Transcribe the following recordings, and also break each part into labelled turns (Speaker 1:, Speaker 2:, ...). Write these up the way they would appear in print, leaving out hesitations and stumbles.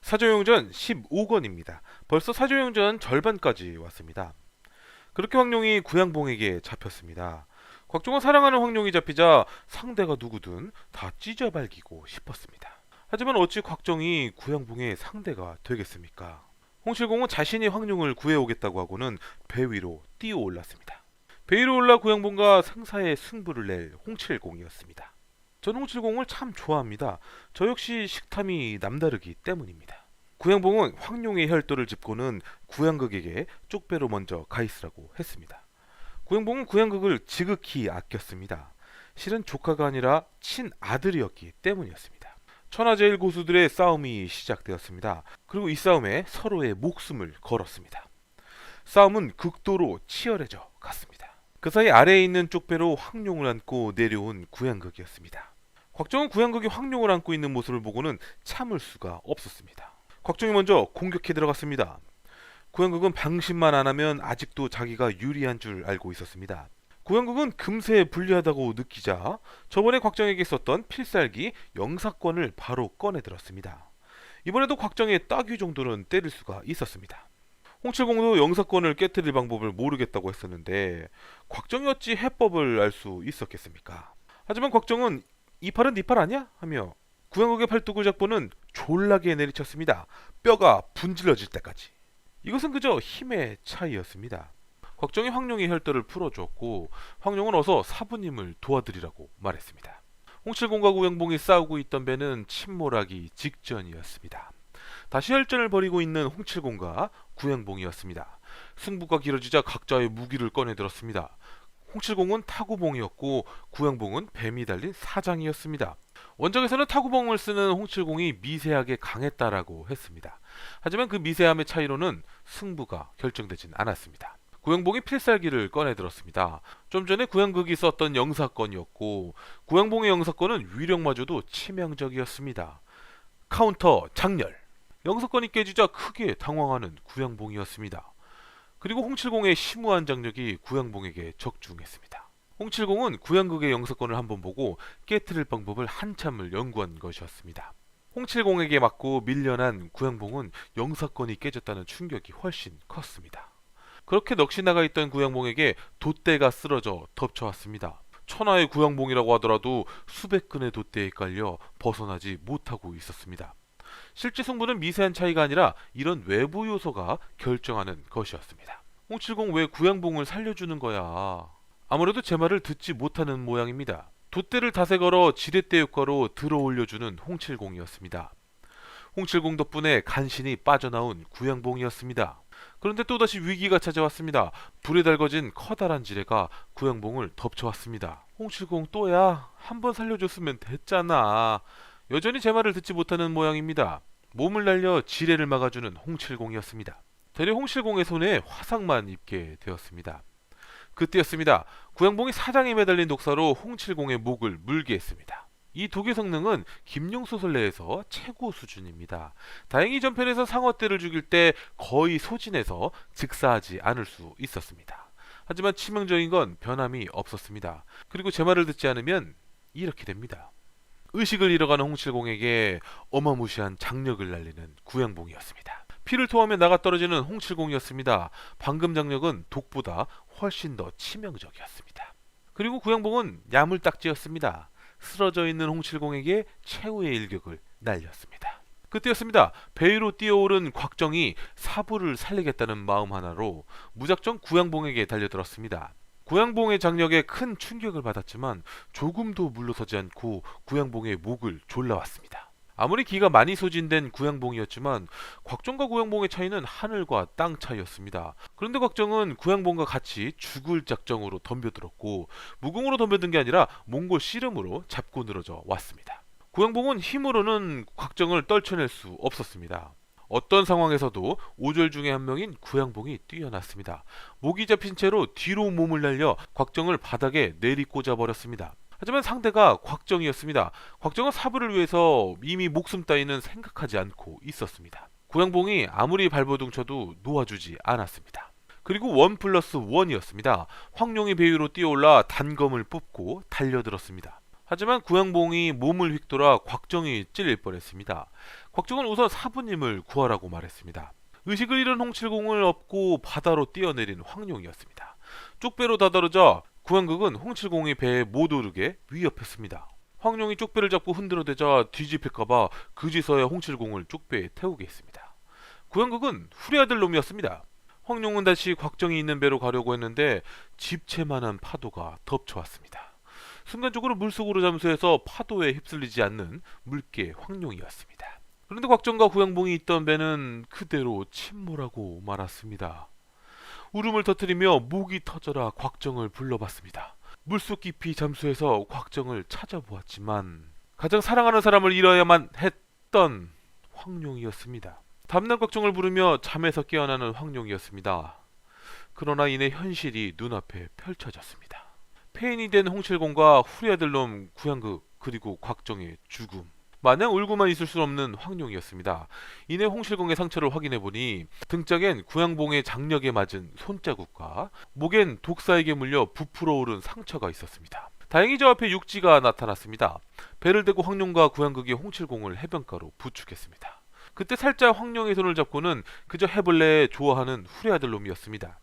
Speaker 1: 사조용전 15권입니다. 벌써 사조용전 절반까지 왔습니다. 그렇게 황룡이 구양봉에게 잡혔습니다. 곽종은 사랑하는 황룡이 잡히자 상대가 누구든 다 찢어발기고 싶었습니다. 하지만 어찌 곽정이 구양봉의 상대가 되겠습니까? 홍칠공은 자신이 황룡을 구해오겠다고 하고는 배 위로 뛰어올랐습니다. 배 위로 올라 구양봉과 상사의 승부를 낼 홍칠공이었습니다. 전 홍칠공을 참 좋아합니다. 저 역시 식탐이 남다르기 때문입니다. 구양봉은 황룡의 혈도를 짚고는 구양극에게 쪽배로 먼저 가있으라고 했습니다. 구양봉은 구양극을 지극히 아꼈습니다. 실은 조카가 아니라 친아들이었기 때문이었습니다. 천하제일 고수들의 싸움이 시작되었습니다. 그리고 이 싸움에 서로의 목숨을 걸었습니다. 싸움은 극도로 치열해져 갔습니다. 그 사이 아래에 있는 쪽배로 황룡을 안고 내려온 구양극이었습니다. 곽정은 구양극이 황룡을 안고 있는 모습을 보고는 참을 수가 없었습니다. 곽정이 먼저 공격해 들어갔습니다. 구양극은 방심만 안 하면 아직도 자기가 유리한 줄 알고 있었습니다. 구양극은 금세 불리하다고 느끼자 저번에 곽정에게 썼던 필살기 영사권을 바로 꺼내 들었습니다. 이번에도 곽정의 따귀 정도는 때릴 수가 있었습니다. 홍칠공도 영사권을 깨뜨릴 방법을 모르겠다고 했었는데 곽정이 어찌 해법을 알 수 있었겠습니까? 하지만 곽정은 이 팔은 네 팔 아니야? 하며 구양극의 팔뚝을 잡고는 졸라게 내리쳤습니다. 뼈가 분질러질 때까지. 이것은 그저 힘의 차이였습니다. 곽정이 황룡의 혈도를 풀어주었고 황룡은 어서 사부님을 도와드리라고 말했습니다. 홍칠공과 구양봉이 싸우고 있던 배는 침몰하기 직전이었습니다. 다시 혈전을 벌이고 있는 홍칠공과 구양봉이었습니다. 승부가 길어지자 각자의 무기를 꺼내들었습니다. 홍칠공은 타구봉이었고 구양봉은 뱀이 달린 사장이었습니다. 원작에서는 타구봉을 쓰는 홍칠공이 미세하게 강했다라고 했습니다. 하지만 그 미세함의 차이로는 승부가 결정되진 않았습니다. 구양봉이 필살기를 꺼내들었습니다. 좀 전에 구양극이 썼던 영사권이었고 구양봉의 영사권은 위력마저도 치명적이었습니다. 카운터 장렬. 영사권이 깨지자 크게 당황하는 구양봉이었습니다. 그리고 홍칠공의 심오한 장력이 구양봉에게 적중했습니다. 홍칠공은 구양극의 영사권을 한번 보고 깨트릴 방법을 한참을 연구한 것이었습니다. 홍칠공에게 맞고 밀려난 구양봉은 영사권이 깨졌다는 충격이 훨씬 컸습니다. 그렇게 넋이 나가 있던 구양봉에게 돛대가 쓰러져 덮쳐왔습니다. 천하의 구양봉이라고 하더라도 수백 근의 돛대에 깔려 벗어나지 못하고 있었습니다. 실제 승부는 미세한 차이가 아니라 이런 외부 요소가 결정하는 것이었습니다. 홍칠공 왜 구양봉을 살려주는 거야? 아무래도 제 말을 듣지 못하는 모양입니다. 돛대를 닷에 걸어 지렛대 효과로 들어올려주는 홍칠공이었습니다. 홍칠공 덕분에 간신히 빠져나온 구양봉이었습니다. 그런데 또다시 위기가 찾아왔습니다. 불에 달궈진 커다란 지뢰가 구양봉을 덮쳐왔습니다. 홍칠공 또야? 한번 살려줬으면 됐잖아. 여전히 제 말을 듣지 못하는 모양입니다. 몸을 날려 지뢰를 막아주는 홍칠공이었습니다. 대려 홍칠공의 손에 화상만 입게 되었습니다. 그때였습니다. 구양봉이 사장에 매달린 독사로 홍칠공의 목을 물게 했습니다. 이 독의 성능은 김룡소설내에서 최고 수준입니다. 다행히 전편에서 상어떼를 죽일 때 거의 소진해서 즉사하지 않을 수 있었습니다. 하지만 치명적인 건 변함이 없었습니다. 그리고 제 말을 듣지 않으면 이렇게 됩니다. 의식을 잃어가는 홍칠공에게 어마무시한 장력을 날리는 구양봉이었습니다. 피를 토하며 나가 떨어지는 홍칠공이었습니다. 방금 장력은 독보다 훨씬 더 치명적이었습니다. 그리고 구양봉은 야물딱지였습니다. 쓰러져 있는 홍칠공에게 최후의 일격을 날렸습니다. 그때였습니다. 배 위로 뛰어오른 곽정이 사부를 살리겠다는 마음 하나로 무작정 구양봉에게 달려들었습니다. 구양봉의 장력에 큰 충격을 받았지만 조금도 물러서지 않고 구양봉의 목을 졸라왔습니다. 아무리 기가 많이 소진된 구양봉이었지만 곽정과 구양봉의 차이는 하늘과 땅 차이였습니다. 그런데 곽정은 구양봉과 같이 죽을 작정으로 덤벼들었고 무공으로 덤벼든 게 아니라 몽골 씨름으로 잡고 늘어져 왔습니다. 구양봉은 힘으로는 곽정을 떨쳐낼 수 없었습니다. 어떤 상황에서도 오절 중에 한 명인 구양봉이 뛰어났습니다. 목이 잡힌 채로 뒤로 몸을 날려 곽정을 바닥에 내리꽂아 버렸습니다. 하지만 상대가 곽정이었습니다. 곽정은 사부를 위해서 이미 목숨 따위는 생각하지 않고 있었습니다. 구양봉이 아무리 발버둥 쳐도 놓아주지 않았습니다. 그리고 1+1이었습니다. 황룡이 배 위로 뛰어올라 단검을 뽑고 달려들었습니다. 하지만 구양봉이 몸을 휙돌아 곽정이 찔릴 뻔했습니다. 곽종은 우선 사부님을 구하라고 말했습니다. 의식을 잃은 홍칠공을 업고 바다로 뛰어내린 황룡이었습니다. 쪽배로 다다르자 구양극은 홍칠공이 배에 못 오르게 위협했습니다. 황룡이 쪽배를 잡고 흔들어대자 뒤집힐까봐 그제서야 홍칠공을 쪽배에 태우게 했습니다. 구양극은 후리아들 놈이었습니다. 황룡은 다시 곽정이 있는 배로 가려고 했는데 집채만한 파도가 덮쳐왔습니다. 순간적으로 물속으로 잠수해서 파도에 휩쓸리지 않는 물개 황룡이었습니다. 그런데 곽정과 구양봉이 있던 배는 그대로 침몰하고 말았습니다. 울음을 터뜨리며 목이 터져라 곽정을 불러봤습니다. 물속 깊이 잠수해서 곽정을 찾아보았지만 가장 사랑하는 사람을 잃어야만 했던 황룡이었습니다. 다음날 곽정을 부르며 잠에서 깨어나는 황룡이었습니다. 그러나 이내 현실이 눈앞에 펼쳐졌습니다. 폐인이 된 홍칠공과 후리아들놈 구양극 그리고 곽정의 죽음. 마냥 울고만 있을 수 없는 황룡이었습니다. 이내 홍칠공의 상처를 확인해보니 등짝엔 구양봉의 장력에 맞은 손자국과 목엔 독사에게 물려 부풀어 오른 상처가 있었습니다. 다행히 저 앞에 육지가 나타났습니다. 배를 대고 황룡과 구양극이 홍칠공을 해변가로 부축했습니다. 그때 살짝 황룡의 손을 잡고는 그저 해벌레 좋아하는 후레아들 놈이었습니다.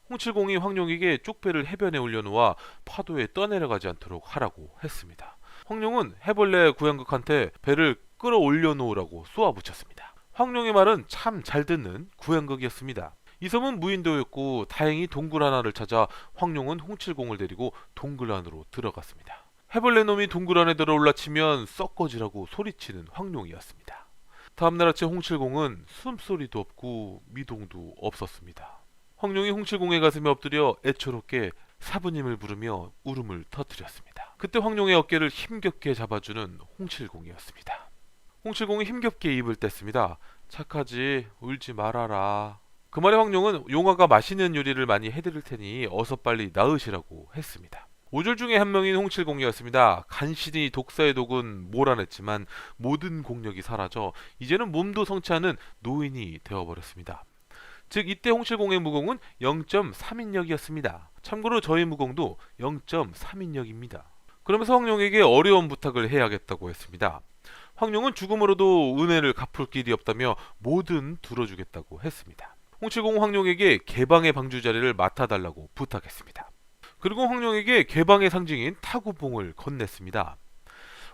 Speaker 1: 홍칠공이 황룡에게 쪽배를 해변에 올려놓아 파도에 떠내려가지 않도록 하라고 했습니다. 황룡은 해벌레 구양극한테 배를 끌어올려 놓으라고 쏘아붙였습니다. 황룡의 말은 참 잘 듣는 구양극이었습니다. 이 섬은 무인도였고 다행히 동굴 하나를 찾아 황룡은 홍칠공을 데리고 동굴 안으로 들어갔습니다. 해벌레 놈이 동굴 안에 들어 올라치면 썩거지라고 소리치는 황룡이었습니다. 다음날 아침 홍칠공은 숨소리도 없고 미동도 없었습니다. 황룡이 홍칠공의 가슴에 엎드려 애처롭게 사부님을 부르며 울음을 터뜨렸습니다. 그때 황룡의 어깨를 힘겹게 잡아주는 홍칠공이었습니다. 홍칠공이 힘겹게 입을 뗐습니다. 착하지, 울지 말아라. 그 말에 황룡은 용화가 맛있는 요리를 많이 해드릴 테니 어서 빨리 나으시라고 했습니다. 오졸 중에 한 명인 홍칠공이었습니다. 간신히 독사의 독은 몰아냈지만 모든 공력이 사라져 이제는 몸도 성취하는 노인이 되어버렸습니다. 즉 이때 홍칠공의 무공은 0.3인력이었습니다. 참고로 저희 무공도 0.3인력입니다. 그러면서 황룡에게 어려운 부탁을 해야겠다고 했습니다. 황룡은 죽음으로도 은혜를 갚을 길이 없다며 뭐든 들어주겠다고 했습니다. 홍칠공은 황룡에게 개방의 방주 자리를 맡아달라고 부탁했습니다. 그리고 황룡에게 개방의 상징인 타구봉을 건넸습니다.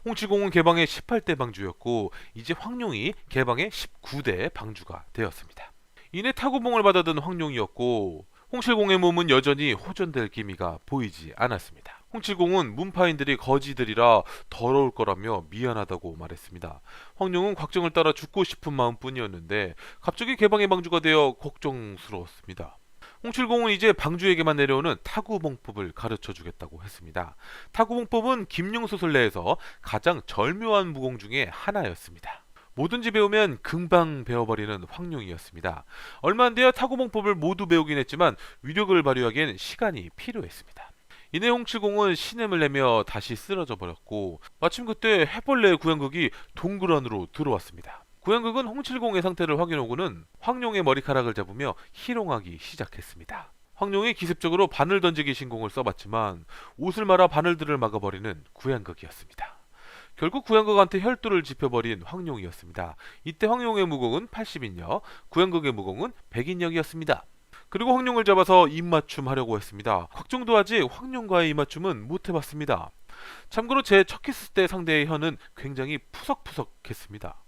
Speaker 1: 홍칠공은 개방의 18대 방주였고 이제 황룡이 개방의 19대 방주가 되었습니다. 이내 타구봉을 받아든 황룡이었고 홍칠공의 몸은 여전히 호전될 기미가 보이지 않았습니다. 홍칠공은 문파인들이 거지들이라 더러울 거라며 미안하다고 말했습니다. 황룡은 곽정을 따라 죽고 싶은 마음뿐이었는데 갑자기 개방의 방주가 되어 걱정스러웠습니다. 홍칠공은 이제 방주에게만 내려오는 타구봉법을 가르쳐주겠다고 했습니다. 타구봉법은 김용소설 내에서 가장 절묘한 무공 중에 하나였습니다. 뭐든지 배우면 금방 배워버리는 황룡이었습니다. 얼마 안 되어 타구봉법을 모두 배우긴 했지만 위력을 발휘하기엔 시간이 필요했습니다. 이내 홍칠공은 신음을 내며 다시 쓰러져 버렸고 마침 그때 해벌레 구양극이 동굴 안으로 들어왔습니다. 구양극은 홍칠공의 상태를 확인하고는 황룡의 머리카락을 잡으며 희롱하기 시작했습니다. 황룡이 기습적으로 바늘 던지기 신공을 써봤지만 옷을 말아 바늘들을 막아버리는 구양극이었습니다. 결국 구양극한테 혈도를 짚어버린 황룡이었습니다. 이때 황룡의 무공은 80인력, 구양극의 무공은 100인력이었습니다. 그리고 황룡을 잡아서 입맞춤 하려고 했습니다. 곽정도 아직 황룡과의 입맞춤은 못해봤습니다. 참고로 제 첫 키스 때 상대의 혀는 굉장히 푸석푸석했습니다.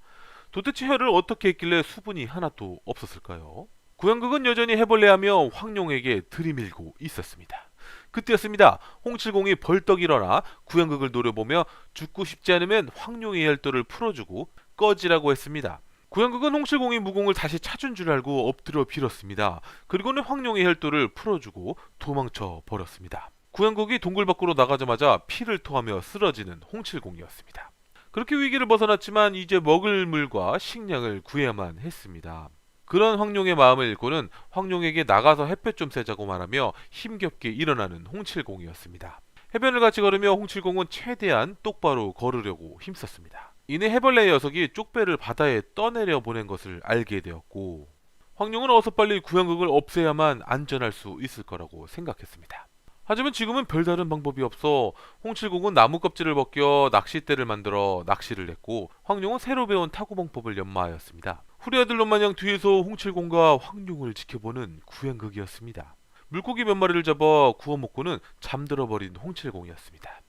Speaker 1: 도대체 혀를 어떻게 했길래 수분이 하나도 없었을까요? 구양극은 여전히 해벌레하며 황룡에게 들이밀고 있었습니다. 그때였습니다. 홍칠공이 벌떡 일어나 구양극을 노려보며 죽고 싶지 않으면 황룡의 혈도를 풀어주고 꺼지라고 했습니다. 구양극은 홍칠공이 무공을 다시 찾은 줄 알고 엎드려 빌었습니다. 그리고는 황룡의 혈도를 풀어주고 도망쳐 버렸습니다. 구양극이 동굴 밖으로 나가자마자 피를 토하며 쓰러지는 홍칠공이었습니다. 그렇게 위기를 벗어났지만 이제 먹을 물과 식량을 구해야만 했습니다. 그런 황룡의 마음을 읽고는 황룡에게 나가서 햇볕 좀 쐬자고 말하며 힘겹게 일어나는 홍칠공이었습니다. 해변을 같이 걸으며 홍칠공은 최대한 똑바로 걸으려고 힘썼습니다. 이내 해벌레 녀석이 쪽배를 바다에 떠내려 보낸 것을 알게 되었고 황룡은 어서 빨리 구양극을 없애야만 안전할 수 있을 거라고 생각했습니다. 하지만 지금은 별다른 방법이 없어 홍칠공은 나무 껍질을 벗겨 낚싯대를 만들어 낚시를 냈고 황룡은 새로 배운 타구방법을 연마하였습니다. 후리아들로 마냥 뒤에서 홍칠공과 황룡을 지켜보는 구양극이었습니다. 물고기 몇 마리를 잡아 구워 먹고는 잠들어 버린 홍칠공이었습니다.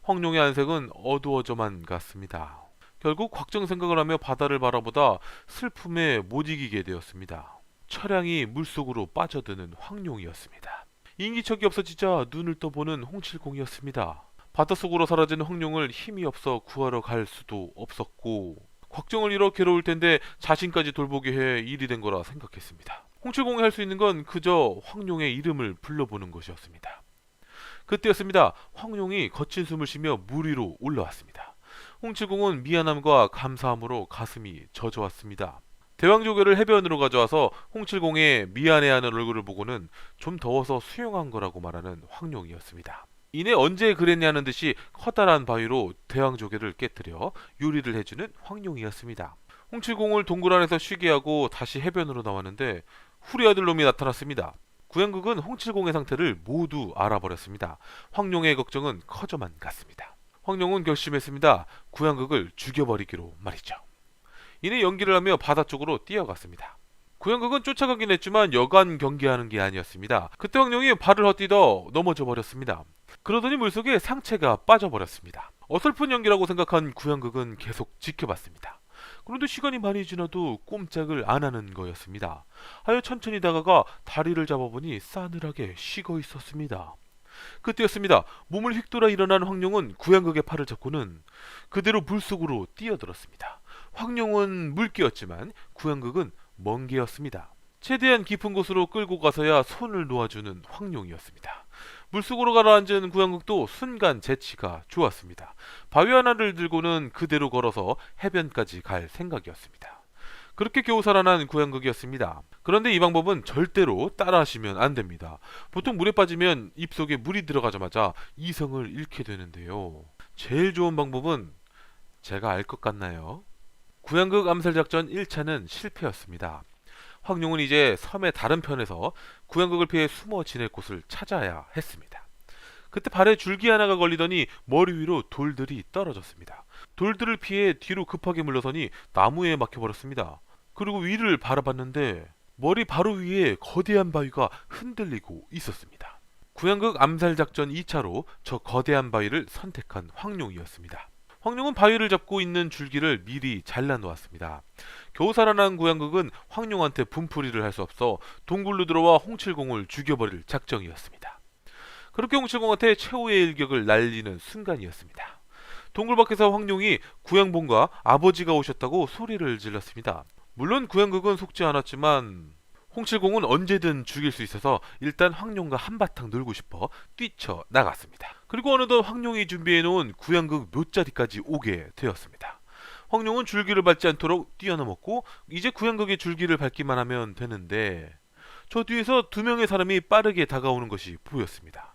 Speaker 1: 황룡의 안색은 어두워져만 갔습니다. 결국 확정 생각을 하며 바다를 바라보다 슬픔에 못 이기게 되었습니다. 차량이 물속으로 빠져드는 황룡이었습니다. 인기척이 없어지자 눈을 떠보는 홍칠공이었습니다. 바닷속으로 사라진 황룡을 힘이 없어 구하러 갈 수도 없었고 곽정을 잃어 괴로울 텐데 자신까지 돌보게 해 일이 된 거라 생각했습니다. 홍칠공이 할 수 있는 건 그저 황룡의 이름을 불러보는 것이었습니다. 그때였습니다. 황룡이 거친 숨을 쉬며 물 위로 올라왔습니다. 홍칠공은 미안함과 감사함으로 가슴이 젖어왔습니다. 대왕조개를 해변으로 가져와서 홍칠공의 미안해하는 얼굴을 보고는 좀 더워서 수영한 거라고 말하는 황룡이었습니다. 이내 언제 그랬냐는 듯이 커다란 바위로 대왕조개를 깨뜨려 요리를 해주는 황룡이었습니다. 홍칠공을 동굴 안에서 쉬게 하고 다시 해변으로 나왔는데 후리아들 놈이 나타났습니다. 구양극은 홍칠공의 상태를 모두 알아버렸습니다. 황룡의 걱정은 커져만 갔습니다. 황룡은 결심했습니다. 구양극을 죽여버리기로 말이죠. 이내 연기를 하며 바다 쪽으로 뛰어갔습니다. 구양극은 쫓아가긴 했지만 여간 경기하는 게 아니었습니다. 그때 황룡이 발을 헛디뎌 넘어져 버렸습니다. 그러더니 물속에 상체가 빠져버렸습니다. 어설픈 연기라고 생각한 구양극은 계속 지켜봤습니다. 그런데 시간이 많이 지나도 꼼짝을 안 하는 거였습니다. 하여 천천히 다가가 다리를 잡아보니 싸늘하게 식어 있었습니다. 그때였습니다. 몸을 휙돌아 일어난 황룡은 구양극의 팔을 잡고는 그대로 물속으로 뛰어들었습니다. 황룡은 물개였지만 구양극은 멍개였습니다. 최대한 깊은 곳으로 끌고 가서야 손을 놓아주는 황룡이었습니다. 물속으로 가라앉은 구양극도 순간 재치가 좋았습니다. 바위 하나를 들고는 그대로 걸어서 해변까지 갈 생각이었습니다. 그렇게 겨우 살아난 구양극이었습니다. 그런데 이 방법은 절대로 따라하시면 안 됩니다. 보통 물에 빠지면 입속에 물이 들어가자마자 이성을 잃게 되는데요. 제일 좋은 방법은 제가 알 것 같나요? 구양극 암살작전 1차는 실패였습니다. 황룡은 이제 섬의 다른 편에서 구양극을 피해 숨어 지낼 곳을 찾아야 했습니다. 그때 발에 줄기 하나가 걸리더니 머리 위로 돌들이 떨어졌습니다. 돌들을 피해 뒤로 급하게 물러서니 나무에 막혀버렸습니다. 그리고 위를 바라봤는데 머리 바로 위에 거대한 바위가 흔들리고 있었습니다. 구양극 암살작전 2차로 저 거대한 바위를 선택한 황룡이었습니다. 황룡은 바위를 잡고 있는 줄기를 미리 잘라놓았습니다. 겨우 살아난 구양극은 황룡한테 분풀이를 할 수 없어 동굴로 들어와 홍칠공을 죽여버릴 작정이었습니다. 그렇게 홍칠공한테 최후의 일격을 날리는 순간이었습니다. 동굴 밖에서 황룡이 구양봉과 아버지가 오셨다고 소리를 질렀습니다. 물론 구양극은 속지 않았지만 홍칠공은 언제든 죽일 수 있어서 일단 황룡과 한바탕 놀고 싶어 뛰쳐나갔습니다. 그리고 어느덧 황룡이 준비해놓은 구양극 묘자리까지 오게 되었습니다. 황룡은 줄기를 밟지 않도록 뛰어넘었고 이제 구양극의 줄기를 밟기만 하면 되는데 저 뒤에서 두 명의 사람이 빠르게 다가오는 것이 보였습니다.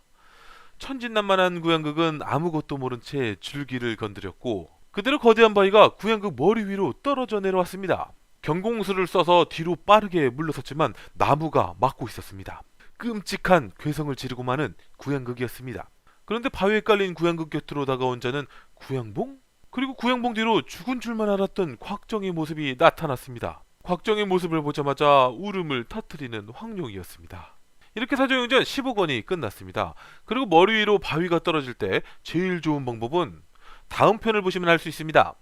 Speaker 1: 천진난만한 구양극은 아무것도 모른 채 줄기를 건드렸고 그대로 거대한 바위가 구양극 머리 위로 떨어져 내려왔습니다. 경공수를 써서 뒤로 빠르게 물러섰지만 나무가 막고 있었습니다. 끔찍한 괴성을 지르고 마는 구양극이었습니다. 그런데 바위에 깔린 구양극 곁으로 다가온 자는 구양봉? 그리고 구양봉 뒤로 죽은 줄만 알았던 곽정의 모습이 나타났습니다. 곽정의 모습을 보자마자 울음을 터뜨리는 황룡이었습니다. 이렇게 사조용전 15권이 끝났습니다. 그리고 머리 위로 바위가 떨어질 때 제일 좋은 방법은 다음 편을 보시면 알 수 있습니다.